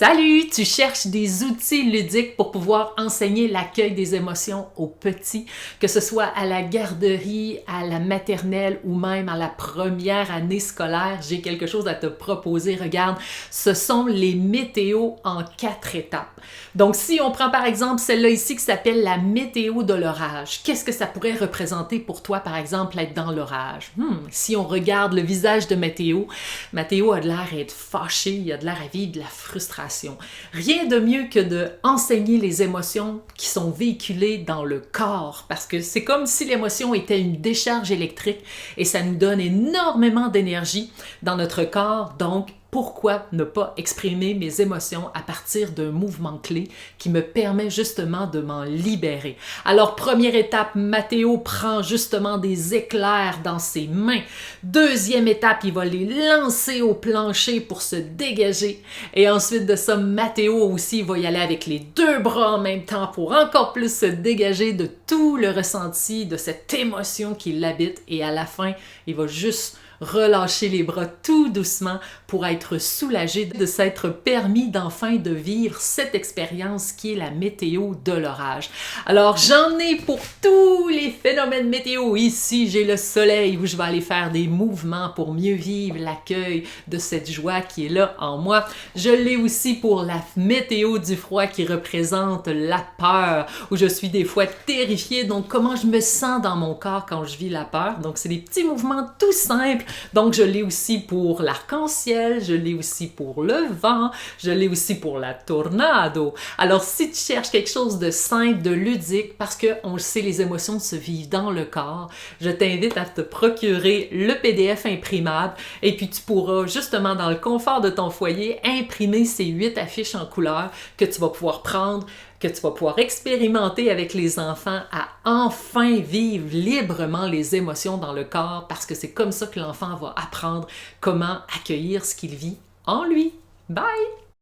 Salut! Tu cherches des outils ludiques pour pouvoir enseigner l'accueil des émotions aux petits, que ce soit à la garderie, à la maternelle ou même à la première année scolaire. J'ai quelque chose à te proposer. Regarde, ce sont les météos en 4 étapes. Donc, si on prend par exemple celle-là ici qui s'appelle la météo de l'orage, qu'est-ce que ça pourrait représenter pour toi, par exemple, être dans l'orage? Si on regarde le visage de Mathéo, Mathéo a de l'air d'être fâché, il a de l'air à vivre de la frustration. Rien de mieux que d'enseigner les émotions qui sont véhiculées dans le corps, parce que c'est comme si l'émotion était une décharge électrique et ça nous donne énormément d'énergie dans notre corps. Donc, pourquoi ne pas exprimer mes émotions à partir d'un mouvement clé qui me permet justement de m'en libérer? Alors, première étape, Mathéo prend justement des éclairs dans ses mains. Deuxième étape, il va les lancer au plancher pour se dégager. Et ensuite de ça, Mathéo aussi va y aller avec les 2 bras en même temps pour encore plus se dégager de tout le ressenti, de cette émotion qui l'habite. Et à la fin, il va juste relâcher les bras tout doucement pour être soulagé de s'être permis d'enfin de vivre cette expérience qui est la météo de l'orage. Alors, j'en ai pour tous les phénomènes météo. Ici, j'ai le soleil où je vais aller faire des mouvements pour mieux vivre l'accueil de cette joie qui est là en moi. Je l'ai aussi pour la météo du froid qui représente la peur, où je suis des fois terrifiée. Donc, comment je me sens dans mon corps quand je vis la peur. Donc, c'est des petits mouvements tout simples. Donc, je l'ai aussi pour l'arc-en-ciel, je l'ai aussi pour le vent, je l'ai aussi pour la tornado. Alors, si tu cherches quelque chose de simple, de ludique, parce qu'on le sait, les émotions se vivent dans le corps, je t'invite à te procurer le PDF imprimable et puis tu pourras justement dans le confort de ton foyer imprimer ces 8 affiches en couleur que tu vas pouvoir prendre, que tu vas pouvoir expérimenter avec les enfants à enfin vivre librement les émotions dans le corps parce que c'est comme ça que l'enfant va apprendre comment accueillir ce qu'il vit en lui. Bye!